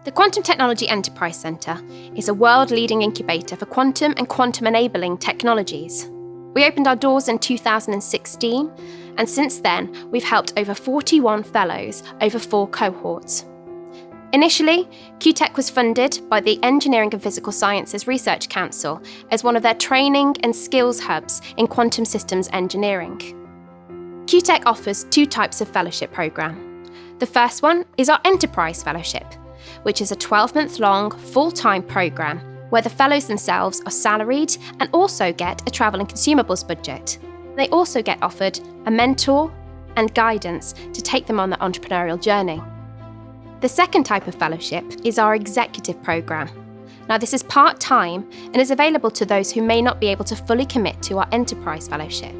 The Quantum Technology Enterprise Centre is a world-leading incubator for quantum and quantum-enabling technologies. We opened our doors in 2016, and since then, we've helped over 41 fellows over 4 cohorts. Initially, QTEC was funded by the Engineering and Physical Sciences Research Council as one of their training and skills hubs in quantum systems engineering. QTEC offers 2 types of fellowship programme. The first one is our Enterprise Fellowship, which is a 12-month-long, full-time programme where the fellows themselves are salaried and also get a travel and consumables budget. They also get offered a mentor and guidance to take them on their entrepreneurial journey. The second type of fellowship is our executive programme. Now, this is part-time and is available to those who may not be able to fully commit to our Enterprise Fellowship.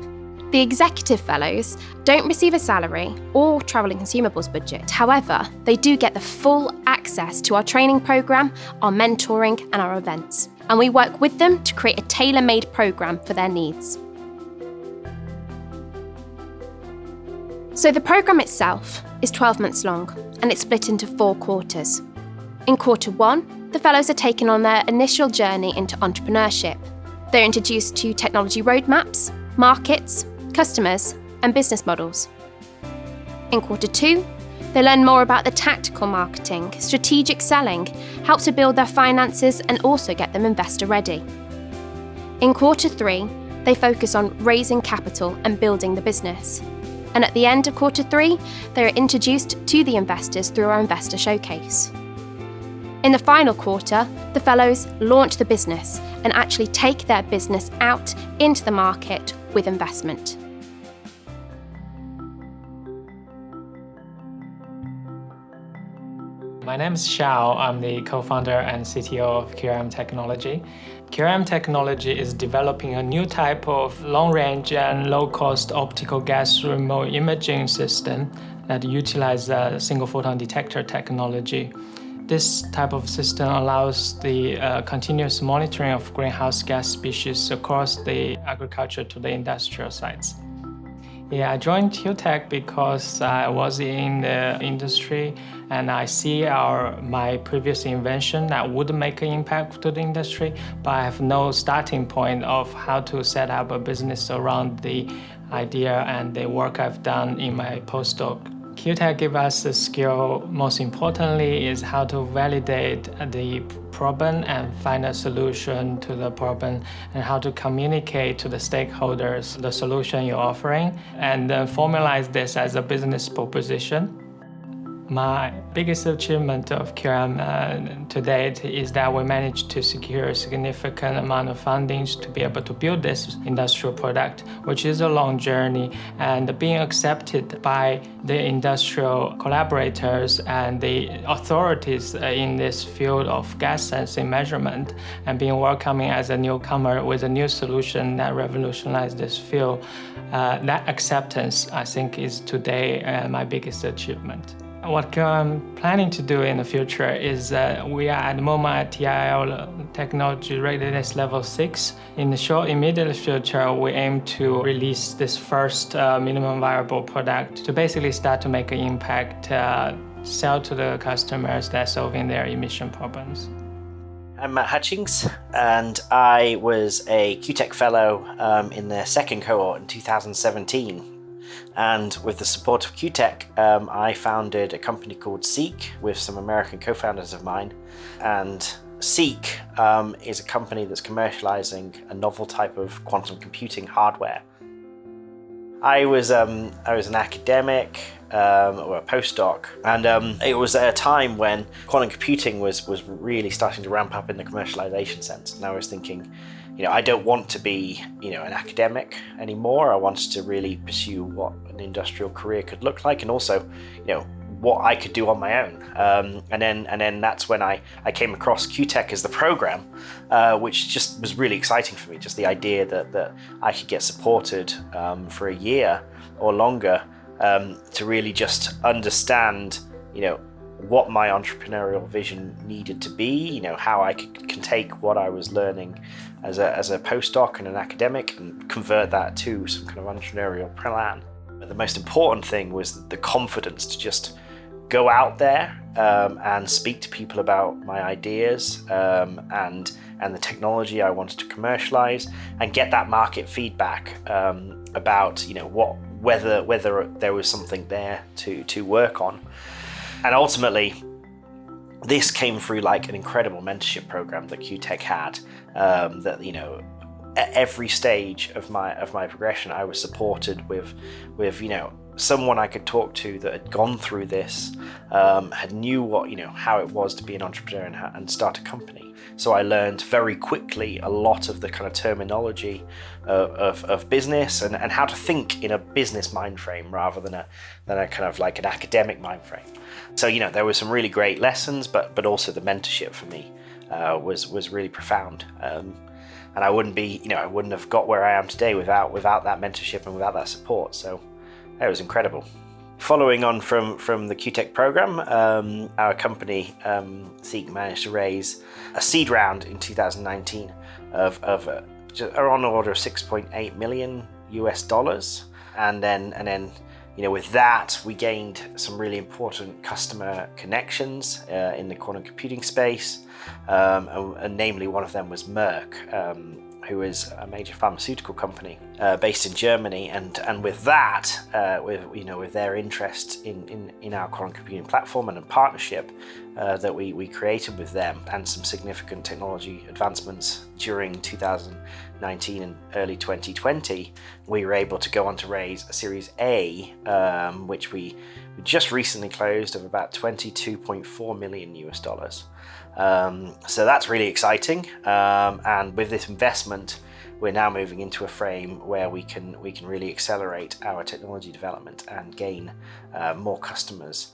The executive fellows don't receive a salary or travel and consumables budget. However, they do get the full access to our training programme, our mentoring and our events. And we work with them to create a tailor-made programme for their needs. So the programme itself is 12 months long and it's split into 4 quarters. In quarter 1, the fellows are taken on their initial journey into entrepreneurship. They're introduced to technology roadmaps, markets, customers and business models. In quarter 2, they learn more about the tactical marketing, strategic selling, help to build their finances and also get them investor ready. In quarter 3, they focus on raising capital and building the business. And at the end of quarter 3, they are introduced to the investors through our investor showcase. In the final quarter, the fellows launch the business and actually take their business out into the market with investment. My name is Xiao. I'm the co-founder and CTO of QM Technology. QM Technology is developing a new type of long-range and low-cost optical gas remote imaging system that utilizes a single photon detector technology. This type of system allows the continuous monitoring of greenhouse gas species across the agriculture to the industrial sites. Yeah, I joined QTEC because I was in the industry and I see my previous invention that would make an impact to the industry, but I have no starting point of how to set up a business around the idea and the work I've done in my postdoc. QTEC gave us the skill, most importantly, is how to validate the problem and find a solution to the problem and how to communicate to the stakeholders the solution you're offering and then formalize this as a business proposition. My biggest achievement of QM to date is that we managed to secure a significant amount of fundings to be able to build this industrial product, which is a long journey, and being accepted by the industrial collaborators and the authorities in this field of gas sensing measurement and being welcoming as a newcomer with a new solution that revolutionized this field. That acceptance, I think, is today my biggest achievement. What I'm planning to do in the future is we are at the moment at TIL Technology Readiness Level 6. In the short immediate future, we aim to release this first minimum viable product to basically start to make an impact, sell to the customers that are solving their emission problems. I'm Matt Hutchings, and I was a QTEC fellow in the second cohort in 2017. And with the support of QTEC, I founded a company called Seek with some American co-founders of mine. And Seek is a company that's commercializing a novel type of quantum computing hardware. I was an academic or a postdoc, and it was at a time when quantum computing was really starting to ramp up in the commercialization sense. And I was thinking, I don't want to be, an academic anymore. I wanted to really pursue what an industrial career could look like, and also, what I could do on my own. And then that's when I came across QTEC as the program, which just was really exciting for me. Just the idea that I could get supported for a year or longer to really just understand, what my entrepreneurial vision needed to be, how I can take what I was learning as a postdoc and an academic and convert that to some kind of entrepreneurial plan. But the most important thing was the confidence to just go out there and speak to people about my ideas and the technology I wanted to commercialize, and get that market feedback about whether there was something there to work on. And ultimately, this came through like an incredible mentorship program that QTEC had. That at every stage of my progression, I was supported with someone I could talk to that had gone through this, had knew how it was to be an entrepreneur and start a company. So I learned very quickly a lot of the kind of terminology of business and how to think in a business mind frame rather than a kind of like an academic mind frame. So there were some really great lessons, but also the mentorship for me was really profound. And I wouldn't have got where I am today without that mentorship and without that support. So it was incredible. Following on from the QTEC program, our company Seek managed to raise a seed round in 2019 of around the order of $6.8 million US, and then with that we gained some really important customer connections in the quantum computing space, and namely one of them was Merck, who is a major pharmaceutical company based in Germany, and with that, with their interest in our quantum computing platform and a partnership that we created with them, and some significant technology advancements during 2019 and early 2020, we were able to go on to raise a Series A, which we just recently closed, of about $22.4 million US. So that's really exciting, and with this investment we're now moving into a frame where we can really accelerate our technology development and gain more customers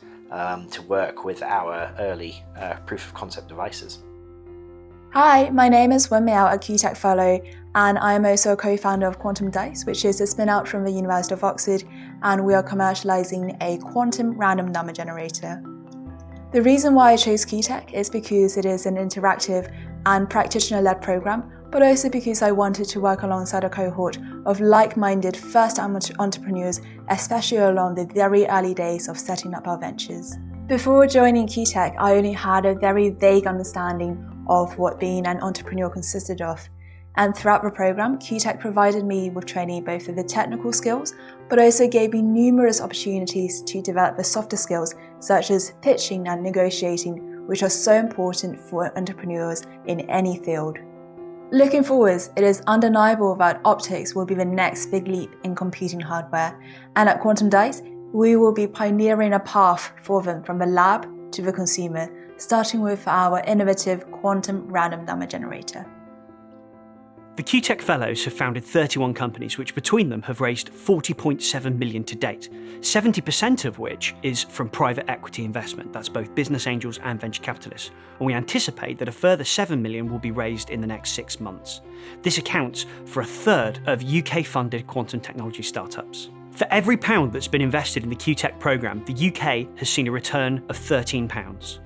to work with our early proof of concept devices. Hi, my name is Wen Miao, a QTEC Fellow, and I am also a co-founder of Quantum Dice, which is a spin-out from the University of Oxford, and we are commercializing a quantum random number generator. The reason why I chose QTEC is because it is an interactive and practitioner-led program, but also because I wanted to work alongside a cohort of like-minded first-time entrepreneurs, especially along the very early days of setting up our ventures. Before joining QTEC, I only had a very vague understanding of what being an entrepreneur consisted of. And throughout the program, QTEC provided me with training both of the technical skills, but also gave me numerous opportunities to develop the softer skills, such as pitching and negotiating, which are so important for entrepreneurs in any field. Looking forwards, it is undeniable that optics will be the next big leap in computing hardware, and at Quantum Dice, we will be pioneering a path for them from the lab to the consumer, starting with our innovative quantum random number generator. The QTEC Fellows have founded 31 companies, which between them have raised $40.7 million to date, 70% of which is from private equity investment. That's both business angels and venture capitalists. And we anticipate that a further $7 million will be raised in the next 6 months. This accounts for a third of UK-funded quantum technology startups. For every pound that's been invested in the QTEC programme, the UK has seen a return of £13.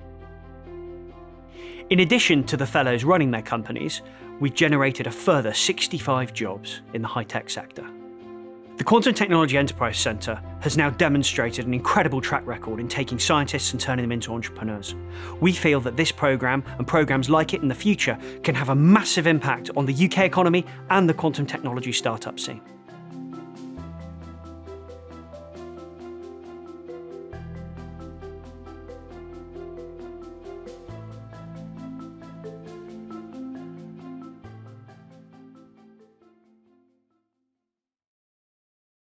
In addition to the fellows running their companies, we've generated a further 65 jobs in the high-tech sector. The Quantum Technology Enterprise Centre has now demonstrated an incredible track record in taking scientists and turning them into entrepreneurs. We feel that this programme and programmes like it in the future can have a massive impact on the UK economy and the quantum technology startup scene.